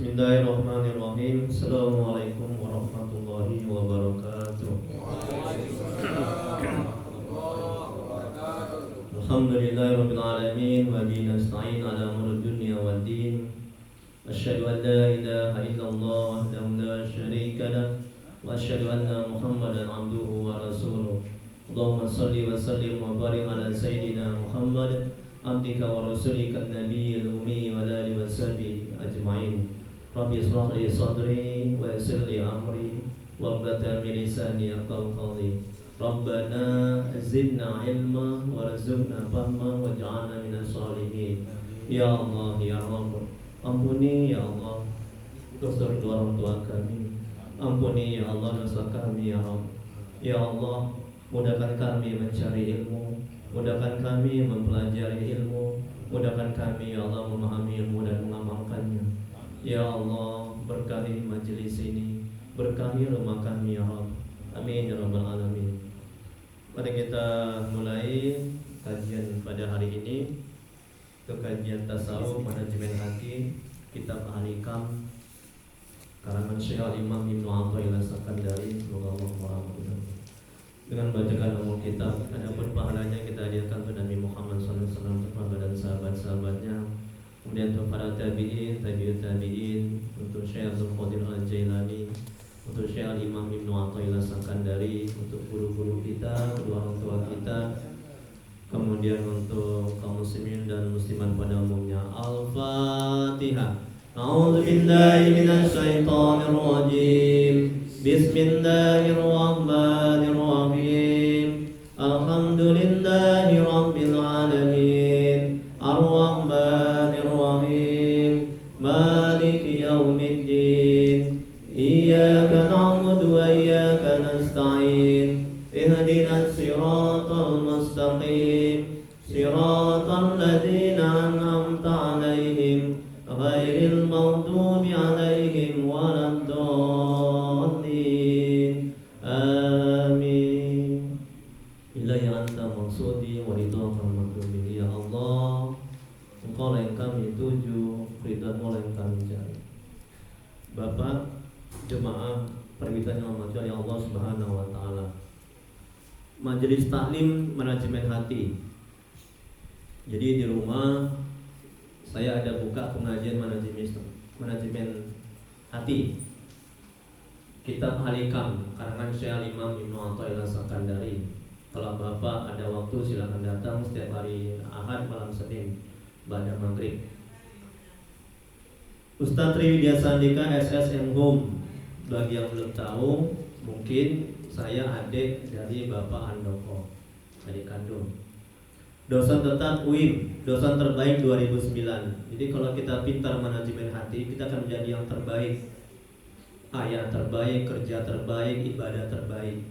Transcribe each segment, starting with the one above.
Bismillahirrahmanirrahim. Assalamualaikum warahmatullahi wabarakatuh. Alhamdulillahirabbil alamin wa bihi nasta'in ala umuri dunya waddin. Asyhadu an la ilaha illallah wahdahu la syarika lah wa asyhadu anna Muhammadan abduhu wa rasuluh. Allahumma shalli wa sallim wa barik ala sayyidina Muhammad abdika wa rasulika an-nabiyil ummi wa alihi wa sahbihi ajma'in. Rabbi ishrah li sadri wa yassir li amri wahlul min lisani yafqahu qawli. Rabbana zidna ilma warzuqna fahma waj'alna minas shalihin. Ya Allah ya Rabb, ampuni ya Allah dosa kedua orang tua kami. Ampuni ya Allah dosa kami ya Rabb. Ya Allah, mudahkan kami mencari ilmu, mudahkan kami mempelajari ilmu, mudahkan kami ya Allah memahami ilmu dan mengamalkannya. Ya Allah, berkahi majelis ini, berkahi rumah kami ya Rabb. Amin ya Rabbal Alamin. Mari kita mulai kajian pada hari ini. Itu kajian tasawuf manajemen hati, kitab Al-Hikam karangan Syekh Imam Ibnu Athaillah As-Sakandari, semoga Allah merahmatinya. Dengan bacakan umum kitab, adapun pahalanya kita hadiahkan kepada Nabi Muhammad SAW, kepada dan sahabat-sahabatnya, kemudian untuk para tabi'in, tabi'ut tabi'in, untuk Syekh Abdul Qadir Al-Jailani, untuk Syekh Imam Ibnu Athaillah As-Sakandari, untuk guru-guru kita, kedua orang tua kita, kemudian untuk kaum muslimin dan muslimat pada umumnya. Al-Fatihah. A'udzubillahi minasyaitonir rajim. Bismillahirrahmanirrahim. Alhamdulillahi rabbil alamin. Ar-Rahmanir Rahim. Maliki yaumiddin. Iyyaka na'budu wa iyyaka nasta'in. Ihdinas siratal mustaqim. Siratal ladzina an'amta 'alaihim ghairil maghdubi 'alaihim waladdallin. Amin. Ilahi anta maksudi wa ridhaka maghdubi. Ya Allah, Engkau yang kami tuju, ridhamu yang kami cari. Bapak, jemaah permintaan yang Allah ya Allah Subhanahu wa taala. Majelis taklim manajemen hati. Jadi di rumah saya ada buka pengajian manajemen hati. Kitab Al-Hikam karangan Syekh Imam Ibnu Athaillah As-Sakandari. Kalau Bapak ada waktu silakan datang setiap hari Ahad malam Senin pada maghrib. Ustaz Triwidya Sandika SSM Home. Bagi yang belum tahu, mungkin saya adik dari Bapak Andoko, adik kandung. Dosen tetap UIM, dosen terbaik 2009. Jadi kalau kita pintar manajemen hati, kita akan menjadi yang terbaik. Ayah terbaik, kerja terbaik, ibadah terbaik.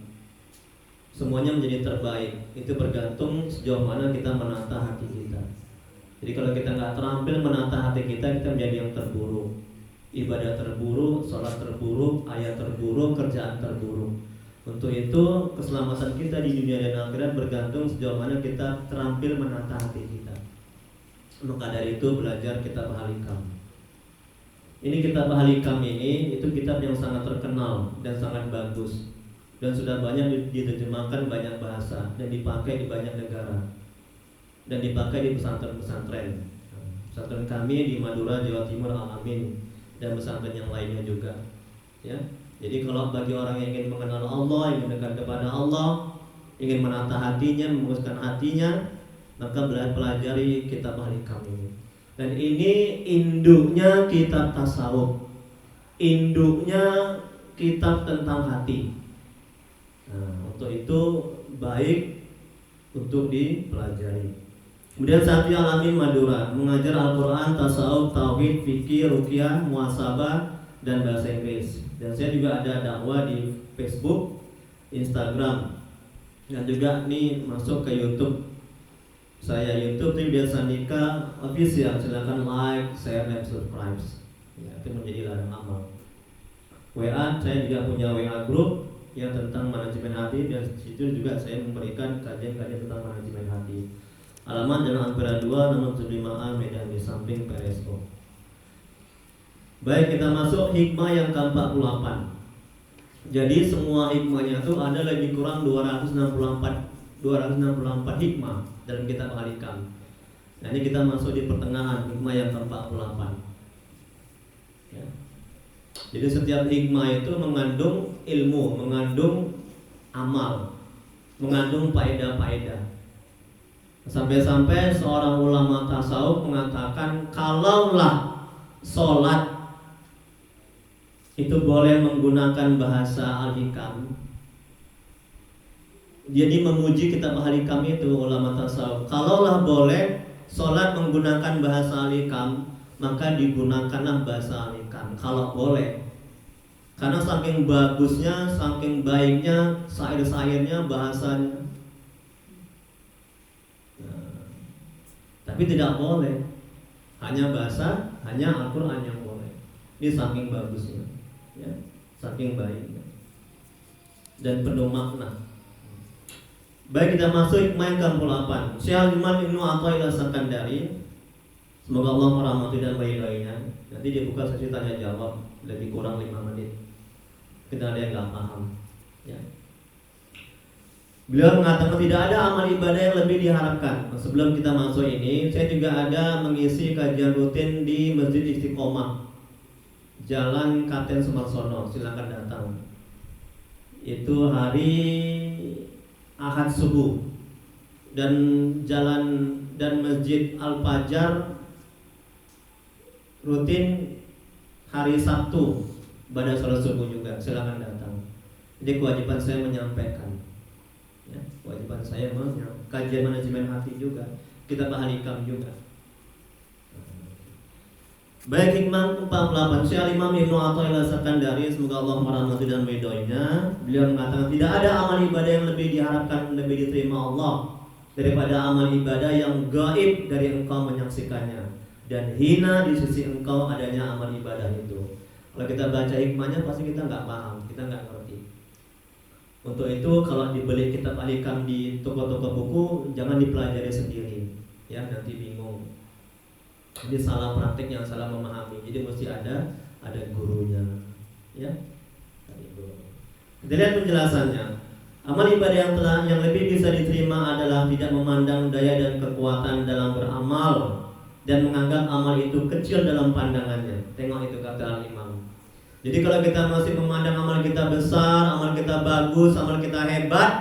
Semuanya menjadi terbaik. Itu bergantung sejauh mana kita menata hati kita. Jadi kalau kita nggak terampil menata hati kita, kita menjadi yang terburuk. Ibadah terburuk, sholat terburuk, ayat terburuk, kerjaan terburuk. Untuk itu keselamatan kita di dunia dan akhirat bergantung sejauh mana kita terampil menata hati kita. Maka dari itu belajar kitab Al-Hikam. Ini kitab Al-Hikam ini itu kitab yang sangat terkenal dan sangat bagus dan sudah banyak diterjemahkan banyak bahasa dan dipakai di banyak negara dan dipakai di pesantren-pesantren. Pesantren kami di Madura, Jawa Timur, Al-Amin, dan pesantren yang lainnya juga. Ya. Jadi kalau bagi orang yang ingin mengenal Allah, ingin mendekat kepada Allah, ingin menata hatinya, memuruskan hatinya, maka pelajari kitab Al-Hikam ini. Dan ini induknya kitab tasawuf, induknya kitab tentang hati. Nah, untuk itu baik untuk dipelajari. Kemudian Satya Al-Amin Madura mengajar Al-Quran, tasawuf, tauhid, fikih, ruqyah, muhasabah, dan bahasa Inggris. Dan saya juga ada dakwah di Facebook, Instagram, dan juga nih masuk ke YouTube. Saya YouTube Triwidya Sandika Official, silakan like, share, dan subscribe. Ya, itu menjadi ladang amal. WA, saya juga punya WA group yang tentang manajemen hati, dan situ juga saya memberikan kajian-kajian tentang manajemen hati. Alamat Jalan Ampera 2, nomor 75A, Medan, di samping PRSO. Baik, kita masuk hikmah yang ke-48. Jadi semua hikmahnya itu ada lebih kurang 264 hikmah dalam kitab Al-Hikam. Nah, ini kita masuk di pertengahan hikmah yang ke-48. Ya. Jadi setiap hikmah itu mengandung ilmu, mengandung amal, mengandung faedah-faedah. Sampai-sampai seorang ulama tasawuf mengatakan kalaulah sholat itu boleh menggunakan bahasa Al-Hikam. Jadi memuji kitab Al-Hikam itu ulama tasawuf. Kalaulah boleh sholat menggunakan bahasa Al-Hikam, maka digunakanlah bahasa Al-Hikam. Kalau boleh, karena saking bagusnya, saking baiknya syair-syairnya, bahasanya. Tapi tidak boleh hanya bahasa, hanya Al-Quran yang boleh. Ini saking bagusnya, ya, saking baiknya dan penuh makna. Baik, kita masuk hikmah yang ke-48. Syekh Imam Ibnu Athaillah Sakandari, semoga Allah merahmati dan meridainya. Nanti dibuka sesi tanya jawab lebih kurang 5 menit. Kita ada yang nggak paham, ya. Beliau mengatakan tidak ada amal ibadah yang lebih diharapkan. Sebelum kita masuk ini, saya juga ada mengisi kajian rutin di Masjid Istiqomah, Jalan Kapten Sumarsono. Silakan datang. Itu hari Ahad subuh, dan jalan dan Masjid Al-Fajar rutin hari Sabtu pada sholat subuh juga. Silakan datang. Jadi kewajiban saya menyampaikan, ya, kewajiban saya kajian manajemen hati juga, kita Al-Hikam juga. Baik, hikmah 48. Syekh Imam Ibnu Athaillah Sakandari, semoga Allah merahmati dan meridainya. Beliau mengatakan tidak ada amal ibadah yang lebih diharapkan, lebih diterima Allah daripada amal ibadah yang gaib dari engkau menyaksikannya dan hina di sisi engkau adanya amal ibadah itu. Kalau kita baca hikmahnya pasti kita nggak paham, kita nggak ngerti. Untuk itu kalau dibeli kitab Al-Hikam di toko-toko buku, jangan dipelajari sendiri, ya, nanti bingung. Jadi salah praktik yang salah memahami. Jadi mesti ada gurunya, ya. Kita lihat penjelasannya. Amal ibadah yang lebih bisa diterima adalah tidak memandang daya dan kekuatan dalam beramal dan menganggap amal itu kecil dalam pandangannya. Tengok itu kata Al-Imam. Jadi kalau kita masih memandang amal kita besar, amal kita bagus, amal kita hebat,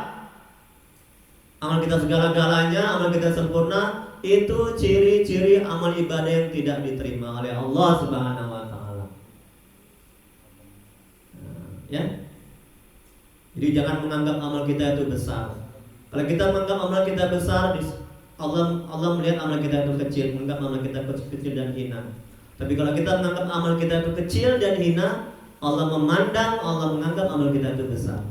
amal kita segala-galanya, amal kita sempurna, itu ciri-ciri amal ibadah yang tidak diterima oleh Allah Subhanahu wa taala. Ya. Jadi jangan menganggap amal kita itu besar. Kalau kita menganggap amal kita besar, Allah melihat amal kita itu kecil, menganggap amal kita kecil dan hina. Tapi kalau kita menganggap amal kita itu kecil dan hina, Allah memandang, Allah menganggap amal kita itu besar.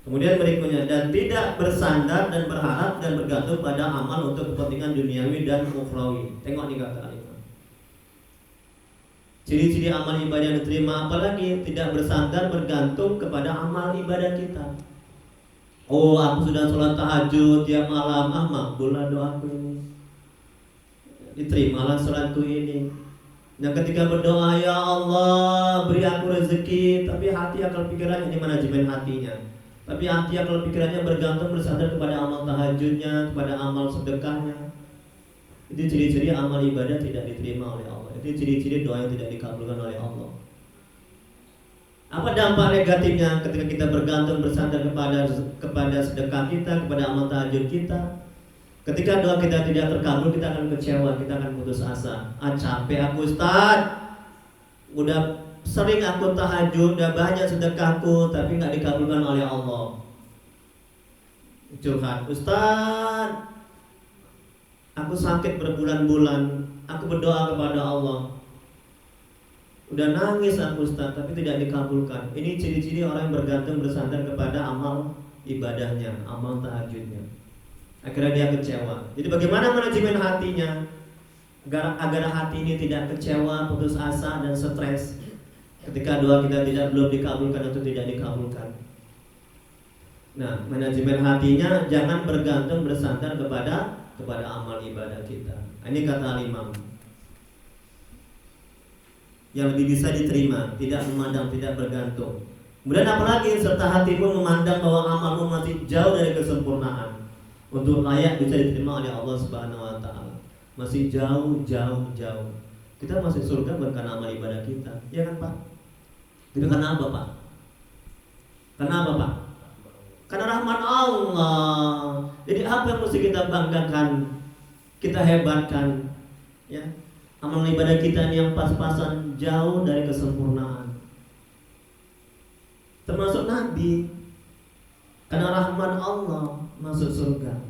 Kemudian berikutnya, dan tidak bersandar dan berharap dan bergantung pada amal untuk kepentingan duniawi dan ukhrawi. Tengok nih kata Al-Imam. Ciri-ciri amal ibadah yang diterima apalagi tidak bersandar bergantung kepada amal ibadah kita. Oh, aku sudah sholat tahajud tiap malam, makbullah doaku ini, diterimalah sholatku ini. Nah, ketika berdoa, ya Allah beri aku rezeki, tapi hati akal pikirannya, ini manajemen hatinya. Tapi hati akal pikirannya bergantung bersandar kepada amal tahajudnya, kepada amal sedekahnya. Itu ciri-ciri amal ibadah tidak diterima oleh Allah. Itu ciri-ciri doa yang tidak dikabulkan oleh Allah. Apa dampak negatifnya ketika kita bergantung bersandar kepada sedekah kita, kepada amal tahajud kita? Ketika doa kita tidak terkabul, kita akan kecewa, kita akan putus asa. Capek aku Ustaz, udah sering aku tahajud, udah banyak sedekahku, tapi nggak dikabulkan oleh Allah. Curhat, Ustaz, aku sakit berbulan-bulan, aku berdoa kepada Allah, udah nangis aku Ustaz, tapi tidak dikabulkan. Ini ciri-ciri orang yang bergantung bersandar kepada amal ibadahnya, amal tahajudnya. Akhirnya dia kecewa. Jadi bagaimana manajemen hatinya agar hati ini tidak kecewa, putus asa dan stres ketika doa kita belum dikabulkan atau tidak dikabulkan. Nah, manajemen hatinya jangan bergantung bersandar kepada amal ibadah kita. Ini kata Al-Imam. yang lebih bisa diterima, tidak memandang, tidak bergantung. Kemudian apalagi serta hati pun memandang bahwa amalmu masih jauh dari kesempurnaan untuk layak bisa diterima oleh Allah Subhanahu wa taala. Masih jauh. Kita masuk surga bukan karena amal ibadah kita, ya kan Pak? Itu karena apa Pak? Karena apa Pak? Karena rahmat Allah. Jadi apa yang mesti kita banggakan, kita hebatkan, ya? Amal ibadah kita ini yang pas-pasan jauh dari kesempurnaan. Termasuk Nabi, karena rahmat Allah masuk surga,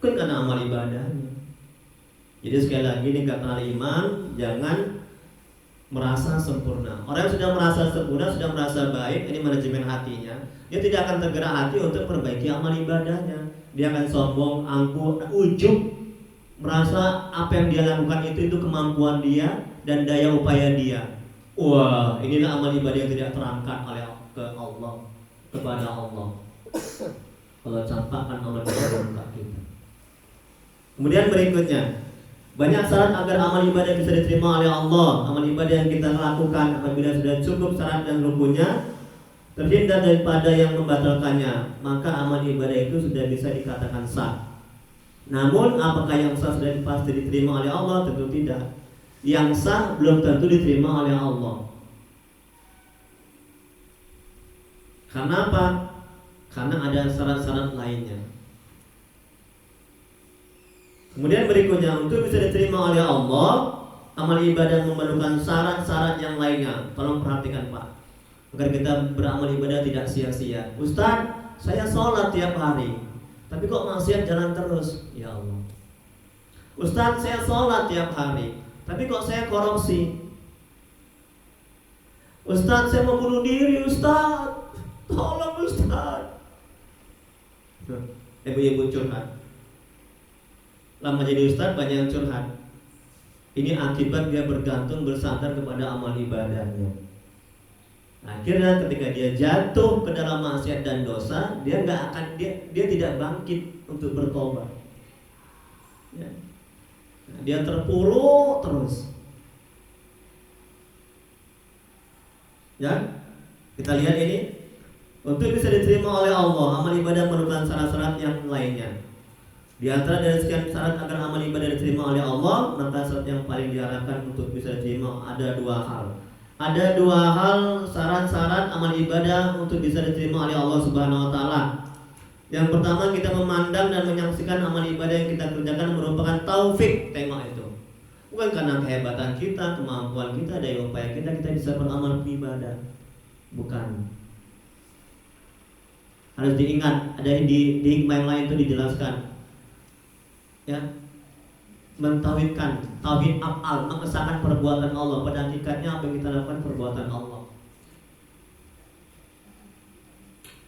bukan karena amal ibadahnya. Jadi sekali lagi ini kata iman, jangan merasa sempurna. Orang yang sudah merasa sempurna, sudah merasa baik, ini manajemen hatinya, dia tidak akan tergerak hati untuk perbaiki amal ibadahnya. Dia akan sombong, angkuh, ujub, merasa apa yang dia lakukan itu kemampuan dia dan daya upaya dia. Wah, inilah amal ibadah yang tidak terangkat oleh ke Allah, kepada Allah. Kalau campakkan amal ibadah kita. Kemudian berikutnya, banyak syarat agar amal ibadah bisa diterima oleh Allah. Amal ibadah yang kita lakukan apabila sudah cukup syarat dan rukunnya, terhindar daripada yang membatalkannya, maka amal ibadah itu sudah bisa dikatakan sah. Namun apakah yang sah sudah pasti diterima oleh Allah? Tentu tidak. Yang sah belum tentu diterima oleh Allah. Karena apa? Karena ada syarat-syarat lainnya. Kemudian berikutnya, untuk bisa diterima oleh Allah, amal ibadah memerlukan syarat-syarat yang lainnya. Tolong perhatikan Pak, agar kita beramal ibadah tidak sia-sia. Ustaz, saya sholat tiap hari, tapi kok maksiat jalan terus? Ya Allah. Ustaz, saya sholat tiap hari, tapi kok saya korupsi? Ustaz, saya mau bunuh diri. Ustaz, tolong Ustaz. Ibu-ibu curhat. Lama jadi ustaz banyak yang curhat. Ini akibat dia bergantung, bersandar kepada amal ibadahnya. Akhirnya ketika dia jatuh ke dalam maksiat dan dosa, dia tidak bangkit untuk bertobat. Ya. Dia terpuruk terus. Ya, kita lihat ini. Untuk bisa diterima oleh Allah, amal ibadah merupakan syarat-syarat yang lainnya. Di antara dari sekian syarat agar amal ibadah diterima oleh Allah, maka syarat yang paling diharapkan untuk bisa diterima ada dua hal. Ada dua hal syarat-syarat amal ibadah untuk bisa diterima oleh Allah Subhanahu wa taala. Yang pertama, kita memandang dan menyaksikan amal ibadah yang kita kerjakan merupakan taufik. Tengok itu. Bukan karena kehebatan kita, kemampuan kita, daya upaya kita bisa beramal ibadah. Bukan. Harus diingat, ada di hikmah yang lain itu dijelaskan. Ya, mentauhidkan, tauhid af'al, mengesahkan perbuatan Allah. Pada hakikatnya apa yang kita lakukan perbuatan Allah.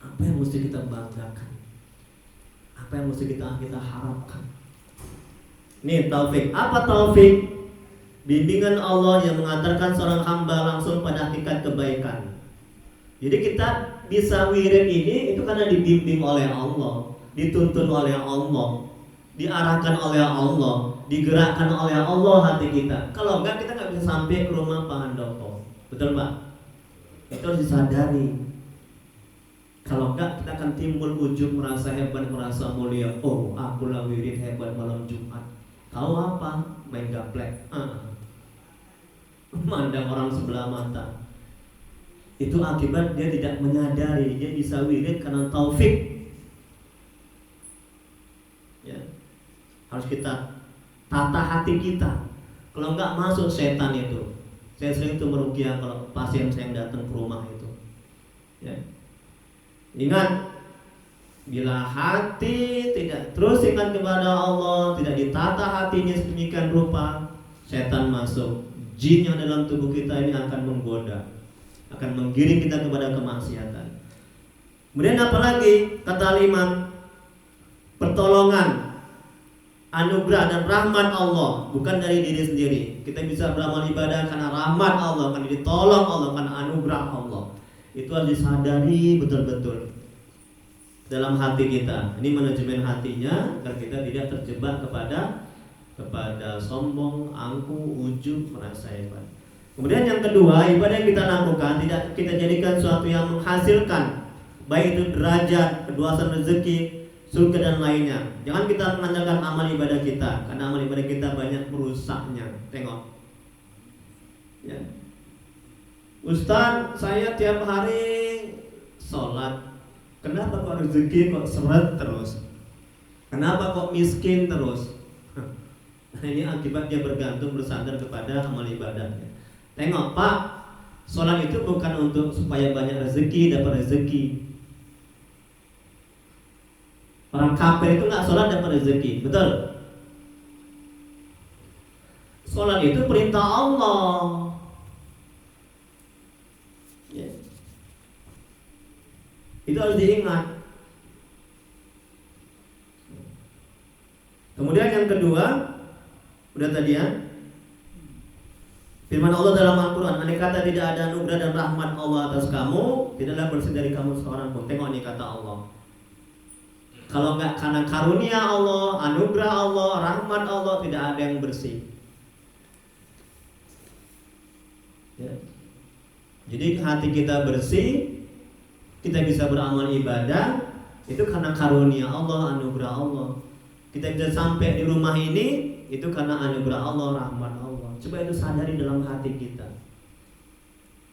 Apa yang mesti kita banggakan? Apa yang mesti kita harapkan? Ini taufik. Apa taufik? Bimbingan Allah yang mengantarkan seorang hamba langsung pada hakikat kebaikan. Jadi kita bisa wirid ini itu karena dibimbing oleh Allah, dituntun oleh Allah, diarahkan oleh Allah, digerakkan oleh Allah hati kita. Kalau enggak, kita nggak bisa sampai ke rumah Pak Handoko. Betul Pak? Itu harus disadari. Kalau enggak, kita akan timbul ujub, merasa hebat, merasa mulia. Oh, aku lah wirid hebat malam Jumat. Tahu apa? Main gaplek. Mandang orang sebelah mata. Itu akibat dia tidak menyadari dia bisa wirid karena taufik. Ya. Harus kita tata hati kita. Kalau enggak masuk setan itu. Saya sering itu meruqyah kalau pasien saya datang ke rumah itu. Ya. Ingat, bila hati tidak terus ingat kepada Allah, tidak ditata hatinya sedemikian rupa, setan masuk. Jin yang dalam tubuh kita ini akan menggoda, akan menggiring kita kepada kemaksiatan. Kemudian apalagi kata Imam, pertolongan, anugerah dan rahmat Allah, bukan dari diri sendiri. Kita bisa beramal ibadah karena rahmat Allah, karena ditolong Allah, karena anugerah Allah. Itu harus disadari betul-betul dalam hati kita. Ini manajemen hatinya agar kita tidak terjebak kepada sombong, angkuh, ujub, merasa hebat. Kemudian yang kedua, ibadah yang kita lakukan tidak kita jadikan suatu yang menghasilkan, baik itu derajat, keduasan rezeki, surga dan lainnya. Jangan kita mengandalkan amal ibadah kita, karena amal ibadah kita banyak merusaknya. Tengok, ya. Ustaz, saya tiap hari sholat, kenapa kok rezeki kok seret terus? Kenapa kok miskin terus? Nah, ini akibat dia bergantung bersandar kepada amal ibadahnya. Tengok Pak, sholat itu bukan untuk supaya banyak rezeki, dapat rezeki. Orang kafir itu nggak sholat dapat rezeki, betul? Sholat itu perintah Allah. Ya. Itu harus diingat. Kemudian yang kedua, udah tadi ya, firman Allah dalam Al-Quran, andai kata tidak ada anugerah dan rahmat Allah atas kamu, tidaklah bersih dari kamu seorang pun. Tengok ini kata Allah. Kalau enggak karena karunia Allah, anugerah Allah, rahmat Allah, tidak ada yang bersih. Ya. Jadi hati kita bersih, kita bisa beramal ibadah, itu karena karunia Allah, anugerah Allah. Kita bisa sampai di rumah ini, itu karena anugerah Allah, rahmat Allah. Coba itu sadari dalam hati kita.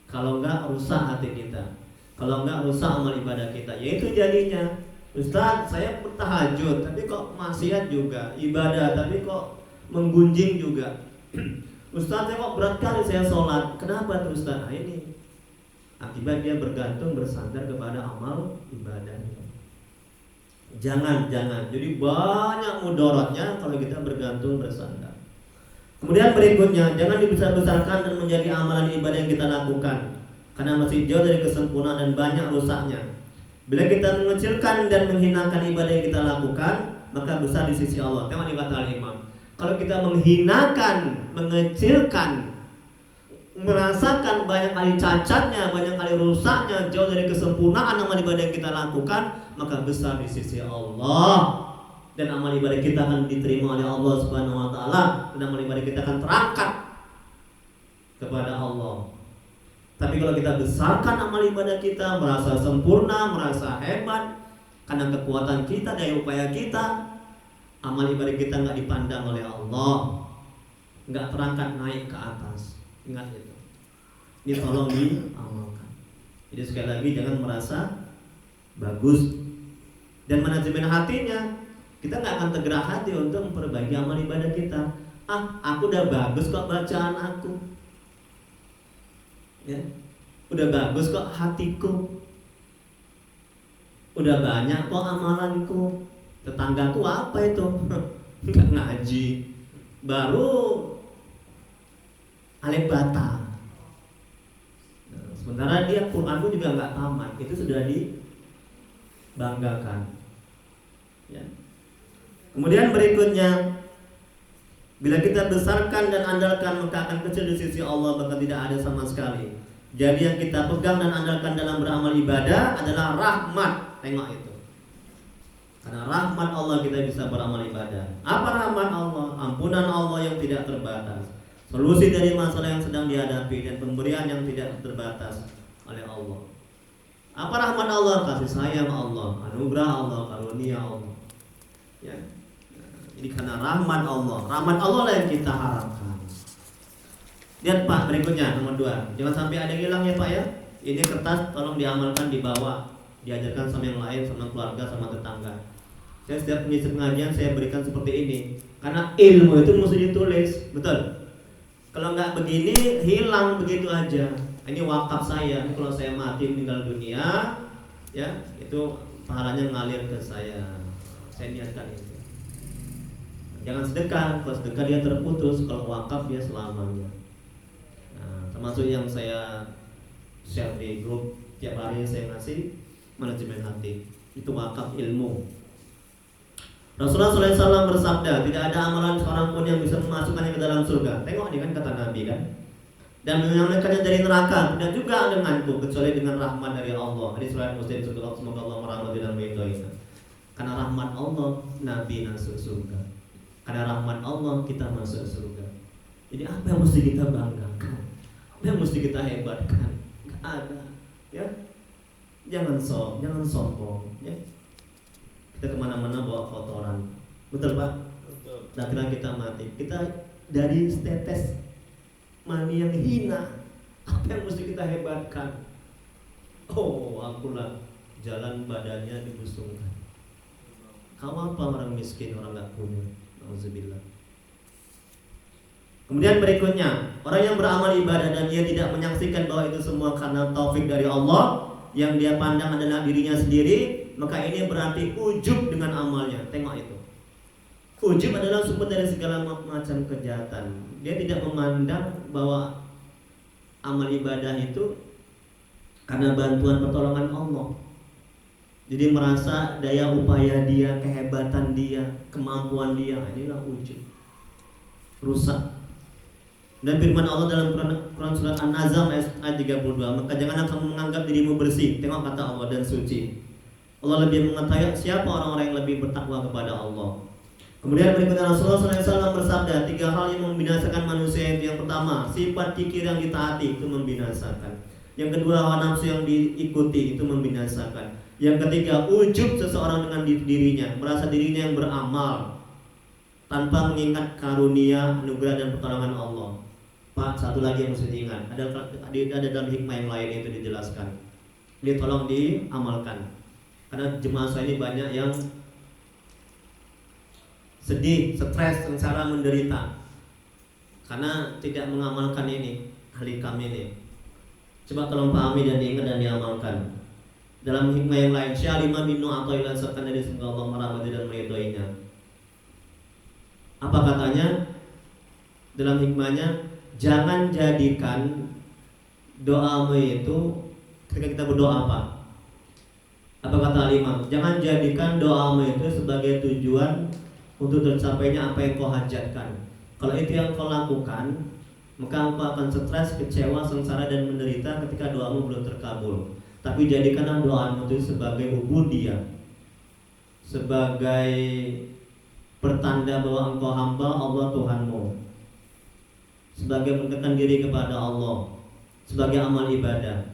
Kalau enggak rusak hati kita, kalau enggak rusak amal ibadah kita. Yaitu jadinya, Ustaz, saya bertahajud, tapi kok maksiat juga, ibadah, tapi kok menggunjing juga. Ustaz, saya kok berat kali saya sholat. Kenapa tuh Ustaz? Nah, ini akibat dia bergantung bersandar kepada amal ibadah. Jangan. Jadi banyak mudaratnya kalau kita bergantung bersandar. Kemudian berikutnya, jangan dibesar-besarkan dan menjadi amalan ibadah yang kita lakukan, karena masih jauh dari kesempurnaan dan banyak rusaknya. Bila kita mengecilkan dan menghinakan ibadah yang kita lakukan, maka besar di sisi Allah. Tengok kata Al-Imam. Kalau kita menghinakan, mengecilkan, merasakan banyak kali cacatnya, banyak kali rusaknya, jauh dari kesempurnaan amal ibadah yang kita lakukan, maka besar di sisi Allah. Dan amal ibadah kita akan diterima oleh Allah Subhanahu wa taala, dan amal ibadah kita akan terangkat kepada Allah. Tapi kalau kita besarkan amal ibadah kita, merasa sempurna, merasa hebat karena kekuatan kita, daya upaya kita, amal ibadah kita nggak dipandang oleh Allah, nggak terangkat naik ke atas. Ingat itu. Ini tolong diamalkan. Jadi sekali lagi jangan merasa bagus dan manajemen hatinya. Kita nggak akan tergerak hati untuk memperbaiki amal ibadah kita. Aku udah bagus kok bacaan aku, ya, udah bagus kok hatiku, udah banyak kok amalanku. Tetanggaku apa itu? Nggak ngaji, baru alif bata. Sementara dia Quranku juga nggak tamat, itu sudah dibanggakan. Ya. Kemudian berikutnya, bila kita besarkan dan andalkan, maka akan kecil di sisi Allah, bahkan tidak ada sama sekali. Jadi yang kita pegang dan andalkan dalam beramal ibadah adalah rahmat. Tengok itu. Karena rahmat Allah kita bisa beramal ibadah. Apa rahmat Allah? Ampunan Allah yang tidak terbatas, solusi dari masalah yang sedang dihadapi, dan pemberian yang tidak terbatas oleh Allah. Apa rahmat Allah? Kasih sayang Allah, anugerah Allah, karunia Allah. Ya. Jadi karena rahmat Allah lah yang kita harapkan. Lihat Pak, berikutnya nomor 2. Jangan sampai ada yang hilang ya Pak ya. Ini kertas tolong diamalkan, dibawa, diajarkan sama yang lain, sama keluarga, sama tetangga. Saya setiap mengisi pengajian saya berikan seperti ini, karena ilmu itu mesti ditulis, betul. Kalau nggak begini hilang begitu aja. Ini wakaf saya. Kalau saya mati meninggal dunia, ya itu pahalanya ngalir ke saya. Saya niatkan itu. Jangan sedekah. Kalau sedekah dia terputus. Kalau wakaf dia selamanya. Nah, termasuk yang saya share di grup tiap hari saya ngasih manajemen hati. Itu wakaf ilmu. Rasulullah SAW bersabda, tidak ada amalan seorang pun yang bisa memasukkannya ke dalam surga. Tengok ini kan kata Nabi kan. Dan menyelamatkannya dari neraka, dan juga denganku, kecuali dengan rahmat dari Allah. Hadis riwayat Muslim. Semoga Allah merahmati dan meridhoinya. Karena rahmat Allah, Nabi masuk surga. Karena rahmat Allah, kita masuk surga. Jadi apa yang mesti kita banggakan? yang mesti kita hebatkan? Gak ada, ya. Jangan sombong, ya. Kita kemana-mana bawa kotoran, betul Pak? Betul. Dan akhirnya kita mati. Kita dari tetes mani yang hina. Apa yang mesti kita hebatkan? Oh, akulah jalan badannya dibusungkan. Kamu apa orang miskin, orang gak punya? Alhamdulillah. Kemudian berikutnya, orang yang beramal ibadah dan dia tidak menyaksikan bahwa itu semua karena taufik dari Allah, yang dia pandang adalah dirinya sendiri, maka ini berarti ujub dengan amalnya. Tengok itu. Ujub adalah sumber dari segala macam kejahatan. Dia tidak memandang bahwa amal ibadah itu karena bantuan pertolongan Allah. Jadi merasa daya upaya dia, kehebatan dia, kemampuan dia, inilah ujub. Rusak. Dan firman Allah dalam Quran surat An-Nazm ayat 32, maka janganlah kamu menganggap dirimu bersih. Tengok kata Allah, dan suci. Allah lebih mengetahui siapa orang-orang yang lebih bertakwa kepada Allah. Kemudian berikutnya Rasulullah SAW bersabda, 3 hal yang membinasakan manusia itu. Yang pertama, sifat kikir yang ditaati itu membinasakan. Yang kedua, hawa nafsu yang diikuti itu membinasakan. Yang ketiga, ujub seseorang dengan dirinya, merasa dirinya yang beramal tanpa mengingat karunia, anugerah dan pertolongan Allah. Pak, satu lagi yang mesti diingat, ada dalam hikmah yang lain itu dijelaskan. Ini tolong diamalkan. Karena jemaah saya ini banyak yang sedih, stres, sengsara, menderita karena tidak mengamalkan ini, ahli kami ini. Coba tolong pahami dan diingat dan diamalkan. Dalam hikmah yang lain, Syekh Imam Ibnu Athaillah serta dari semoga Allah merahmati dan meridhoinya. Apa katanya? Dalam hikmahnya, jangan jadikan doamu itu ketika kita berdoa apa? Apa kata Imam? Jangan jadikan doamu itu sebagai tujuan untuk tercapainya apa yang kau hajatkan. Kalau itu yang kau lakukan, maka engkau akan stres, kecewa, sengsara dan menderita ketika doamu belum terkabul. Tapi jadikanlah doamu itu sebagai ubudiyah, sebagai pertanda bahwa engkau hamba Allah Tuhanmu, sebagai mendekatkan diri kepada Allah, sebagai amal ibadah.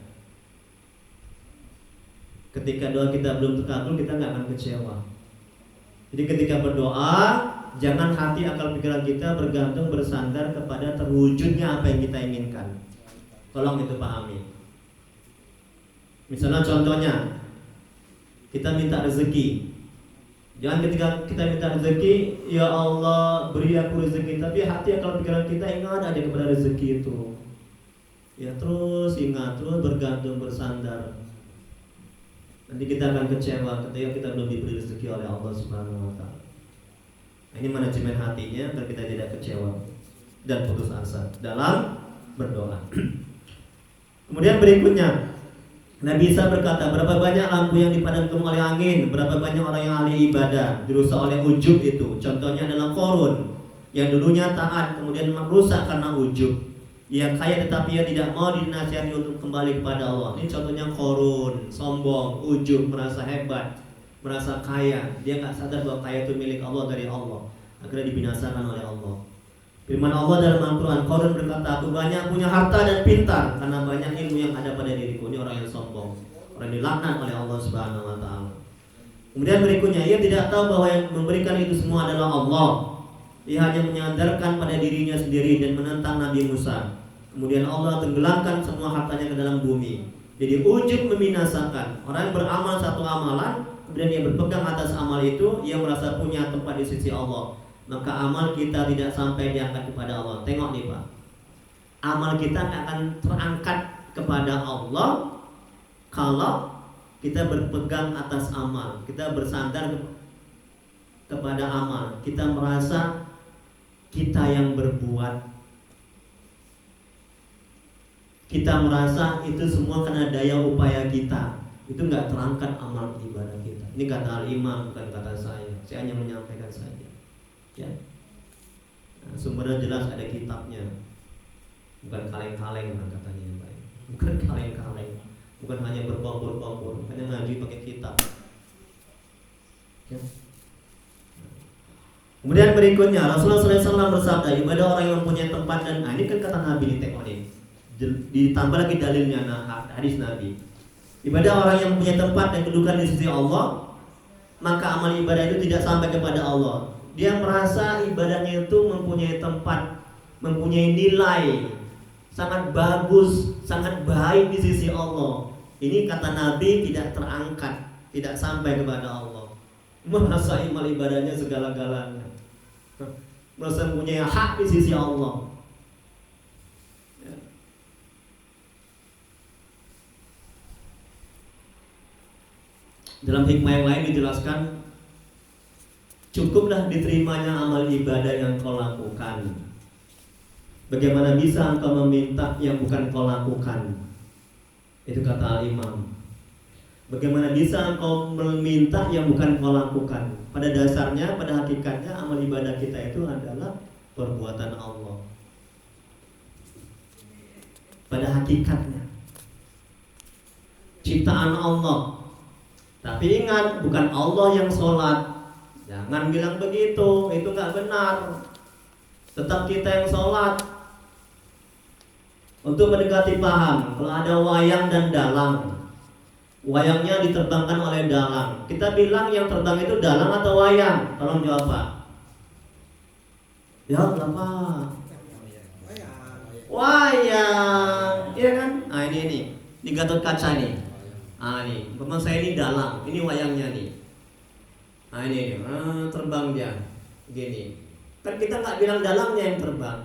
Ketika doa kita belum terkabul, kita nggak akan kecewa. Jadi ketika berdoa, jangan hati, akal, pikiran kita bergantung, bersandar kepada terwujudnya apa yang kita inginkan. Tolong itu pahami. Misalnya contohnya, kita minta rezeki. Jangan ketika kita minta rezeki, ya Allah beri aku rezeki, tapi hati, akal, pikiran kita ingat ada kepada rezeki itu. Ya terus ingat, terus bergantung, bersandar. Nanti kita akan kecewa ketika kita belum diberi rezeki oleh Allah Subhanahu wa Ta'ala. Ini manajemen hatinya agar kita tidak kecewa dan putus asa dalam berdoa. Kemudian berikutnya, Nabi Isa berkata, berapa banyak lampu yang dipadamkan oleh angin, berapa banyak orang yang ahli ibadah dirusak oleh ujub itu. Contohnya adalah Qarun yang dulunya taat kemudian merusak karena ujub. Yang kaya tetapi ia tidak mau dinasihati untuk kembali kepada Allah. Ini contohnya Qarun, sombong, ujub, merasa hebat, merasa kaya. Dia nggak sadar bahwa kaya itu milik Allah, dari Allah. Akhirnya dibinasakan oleh Allah. Firman Allah dalam Al-Quran, Qarun berkata, aku banyak punya harta dan pintar karena banyak ilmu yang ada pada diriku. Ini orang yang sombong, orang yang dilaknat oleh Allah Subhanahu wa Ta'ala. Kemudian berikutnya, ia tidak tahu bahwa yang memberikan itu semua adalah Allah. Ia hanya menyandarkan pada dirinya sendiri dan menentang Nabi Musa. Kemudian Allah tenggelamkan semua hartanya ke dalam bumi. Jadi ujub membinasakan. Orang yang beramal satu amalan, kemudian dia berpegang atas amal itu, ia merasa punya tempat di sisi Allah. Maka amal kita tidak sampai diangkat kepada Allah. Tengok nih Pak, amal kita akan terangkat kepada Allah kalau kita berpegang atas amal, kita bersandar kepada amal, kita merasa kita yang berbuat, kita merasa itu semua karena daya upaya kita. Itu nggak terangkat amal ibadah kita. Ini kata Al-Imam, bukan kata saya hanya menyampaikan saja. Ya. Nah, sumbernya jelas, ada kitabnya. Bukan kaleng-kaleng katanya Pak. Bukan kaleng-kaleng. Bukan hanya berkompor-kompor, hanya ngaji pakai kitab. Ya. Kemudian berikutnya Rasulullah SAW bersabda, ibadah orang yang mempunyai tempat dan ini kan kata Nabi, tengok nih. Ditambah lagi dalilnya, hadis Nabi. Ibadah orang yang punya tempat dan kedudukan di sisi Allah, maka amal ibadah itu tidak sampai kepada Allah. Dia merasa ibadahnya itu mempunyai tempat, mempunyai nilai sangat bagus, sangat baik di sisi Allah. Ini kata Nabi tidak terangkat, tidak sampai kepada Allah. Merasa amal ibadahnya segala-galanya, merasa mempunyai hak di sisi Allah. Dalam hikmah yang lain dijelaskan, cukuplah diterimanya amal ibadah yang kau lakukan. Bagaimana bisa engkau meminta yang bukan kau lakukan? Itu kata al-imam. Bagaimana bisa engkau meminta yang bukan kau lakukan? Pada dasarnya, pada hakikatnya amal ibadah kita itu adalah perbuatan Allah. Pada hakikatnya ciptaan Allah. Tapi ingat, bukan Allah yang sholat. Jangan bilang begitu, itu gak benar. Tetap kita yang sholat. Untuk mendekati paham, kalau ada wayang dan dalang, wayangnya diterbangkan oleh dalang, kita bilang yang terbang itu dalang atau wayang? Tolong jawab Pak. Ya kenapa? Wayang, iya kan? Nah ini di Gatot Kaca nih. Nih, memang saya ini dalang, ini wayangnya nih. Ini terbang dia, gini. Kan kita nggak bilang dalangnya yang terbang.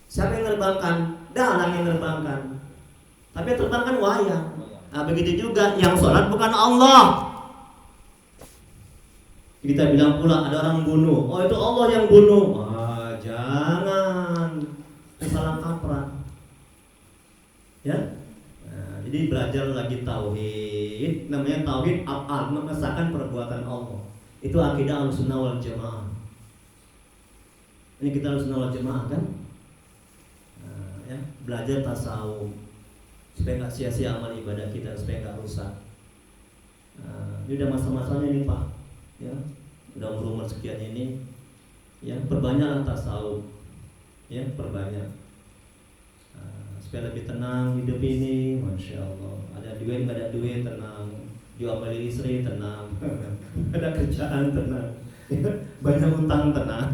Siapa yang terbangkan? Dalang yang terbangkan. Tapi yang terbang kan wayang. Nah, begitu juga yang sholat bukan Allah. Kita bilang pula ada orang bunuh. Oh itu Allah yang bunuh. Jangan salah kaprah. Ya. Jadi belajar lagi tauhid, namanya tauhid af'al, mengesahkan perbuatan Allah. Itu akidah Ahlussunnah wal Jamaah. Ini kita Ahlussunnah wal Jamaah kan? Ya, belajar tasawuf supaya nggak sia-sia amal ibadah kita, supaya nggak rusak. Ini udah masa-masanya nih Pak. Ya, udah umur sekian ini, ya perbanyaklah tasawuf, ya perbanyak. Supaya lebih tenang hidup ini, masya Allah. Ada duit nggak ada duit tenang, jual beli istri tenang, ada kerjaan tenang, banyak utang tenang.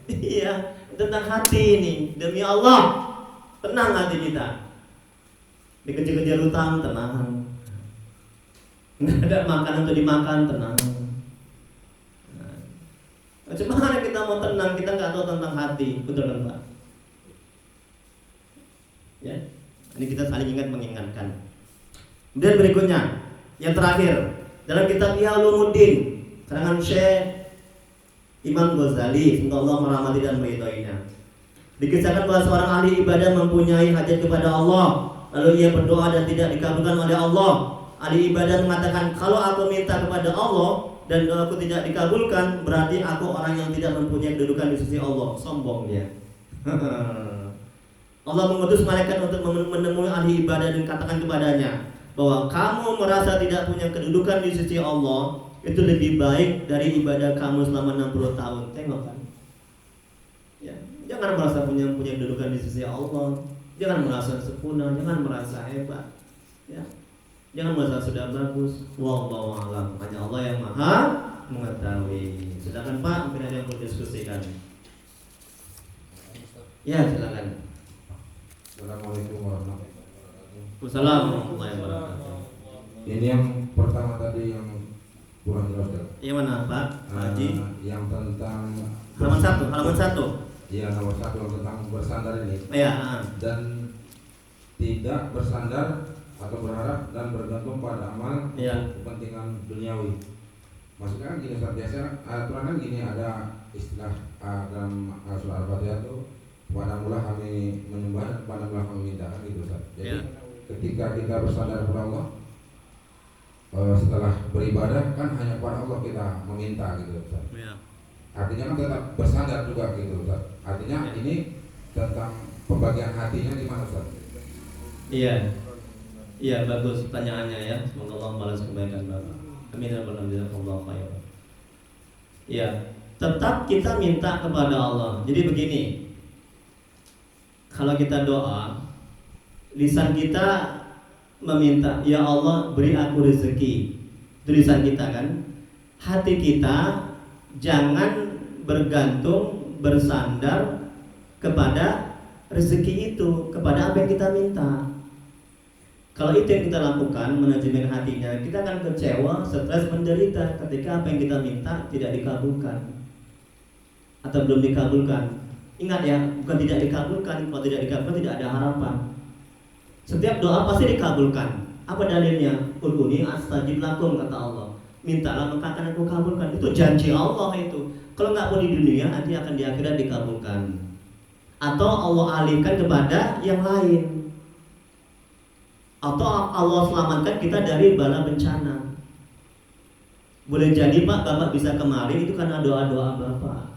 Iya, tentang hati ini, demi Allah tenang hati kita. Dikejar-kejar utang tenang, nggak ada makanan untuk dimakan tenang. Macam mana kita mau tenang? Kita nggak tahu tentang hati, betul kan Pak? Ya, ini kita saling mengingatkan. Kemudian berikutnya, yang terakhir dalam kitab Ihya Ulumuddin karangan Syekh Imam Ghazali, semoga Allah merahmati dan meridhoinya, dikisahkan bahwa seorang ahli ibadah mempunyai hajat kepada Allah, lalu ia berdoa dan tidak dikabulkan oleh Allah. Ahli ibadah mengatakan, kalau aku minta kepada Allah dan aku tidak dikabulkan, berarti aku orang yang tidak mempunyai kedudukan di sisi Allah. Sombong dia. Allah mengutus malaikat untuk menemui ahli ibadah dan katakan kepadanya bahwa kamu merasa tidak punya kedudukan di sisi Allah, itu lebih baik dari ibadah kamu selama 60 tahun. Tengok kan? Ya, jangan merasa punya kedudukan di sisi Allah. Jangan merasa sempurna, jangan merasa hebat. Ya. Jangan merasa sudah bagus. Wallahu a'lam. Hanya Allah yang Maha mengetahui. Silakan Pak, mungkin ada yang perlu diskusikan. Ya, silakan. Assalamualaikum warahmatullahi wabarakatuh. Assalamualaikum warahmatullahi wabarakatuh. Ini yang pertama tadi yang kurang jelas. Yang mana Pak? Haji? Yang tentang Halaman 1. Iya, nomor 1 yang tentang bersandar ini. Iya. Dan tidak bersandar atau berharap dan bergantung pada amal kepentingan duniawi. Maksudnya kan gini, biasa aturan kan gini, ada istilah dalam surah Al-Fatihah itu, kepadamulah kami menyembah dan kepadamulah kami minta, kan gitu Ustaz. Jadi ketika kita bersandar kepada Allah, setelah beribadah kan hanya kepada Allah kita meminta gitu Ustaz. Artinya kan tetap bersandar juga gitu Ustaz. Artinya ini tentang pembagian hatinya di mana Ustaz? Iya, bagus pertanyaannya ya. Semoga Allah balas kebaikan Bapak. Amin ya rabbal alamin. Iya, tetap kita minta kepada Allah. Jadi begini, kalau kita doa, Lisan kita meminta, ya Allah beri aku rezeki. Itu lisan kita kan. Hati kita jangan bergantung, bersandar kepada rezeki itu, kepada apa yang kita minta. Kalau itu yang kita lakukan, manajemen hatinya, kita akan kecewa, stres, menderita ketika apa yang kita minta tidak dikabulkan atau belum dikabulkan. Ingat ya, bukan tidak dikabulkan. Kalau tidak dikabulkan tidak ada harapan. Setiap doa pasti dikabulkan. Apa dalilnya? Ud'uni astajib lakum, kata Allah. Mintalah maka akan aku kabulkan. Itu janji Allah itu. Kalau nggak mau di dunia, nanti akan di akhirat dikabulkan. Atau Allah alihkan kepada yang lain. Atau Allah selamatkan kita dari bala bencana. Boleh jadi Pak, Bapak bisa kemari itu karena doa-doa Bapak.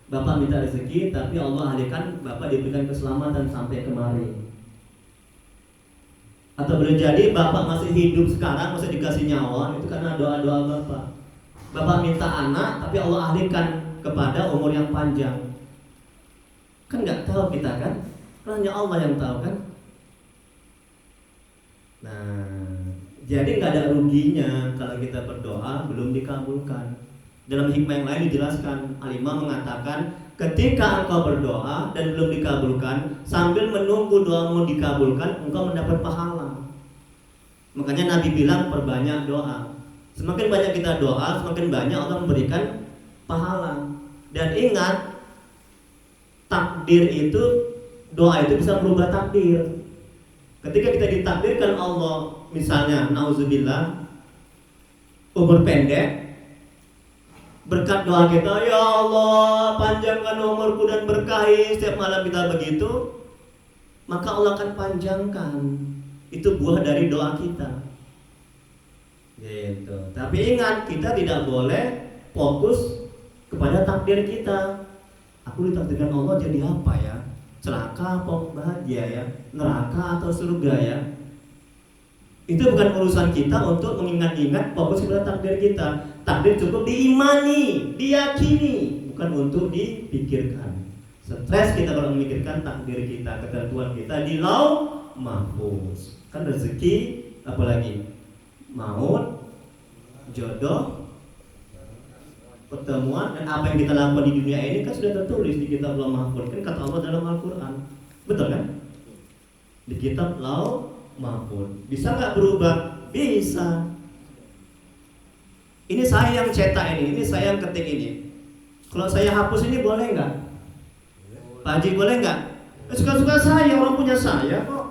Bapak minta rezeki, tapi Allah alihkan Bapak diberikan keselamatan sampai kemari. Atau boleh jadi Bapak masih hidup sekarang, masih dikasih nyawa, itu karena doa-doa Bapak. Bapak minta anak, tapi Allah alihkan kepada umur yang panjang. Kan nggak tahu kita kan? Hanya Allah yang tahu kan? Nah, jadi nggak ada ruginya kalau kita berdoa belum dikabulkan. Dalam hikmah yang lain dijelaskan, Al-Imam mengatakan ketika engkau berdoa dan belum dikabulkan, sambil menunggu doamu dikabulkan, engkau mendapat pahala. Makanya Nabi bilang perbanyak doa. Semakin banyak kita doa, semakin banyak Allah memberikan pahala. Dan ingat, takdir itu, doa itu bisa merubah takdir. Ketika kita ditakdirkan Allah, misalnya nauzubillah, umur pendek, berkat doa kita, ya Allah panjangkan umurku dan berkahi, setiap malam kita begitu, maka Allah akan panjangkan. Itu buah dari doa kita. Gitu. Tapi ingat, kita tidak boleh fokus kepada takdir kita. Aku ditakdirkan Allah jadi apa ya? Celaka apa bahagia ya? Neraka atau surga ya? Itu bukan urusan kita untuk mengingat-ingat, fokus kepada takdir kita. Takdir cukup diimani, diyakini, bukan untuk dipikirkan. Stres kita kalau memikirkan takdir kita, ketentuan kita di lauh mahfuz. Kan rezeki, apalagi maut, jodoh, pertemuan, dan apa yang kita lakukan di dunia ini kan sudah tertulis di kitab lauh mahfuz. Kan kata Allah dalam Al-Quran, betul kan? Di kitab lauh mahfuz. Bisa nggak berubah? Bisa. Ini saya yang cetak ini saya yang ketik ini. Kalau saya hapus ini boleh nggak? Pak Haji boleh nggak? Suka-suka saya, orang punya saya kok.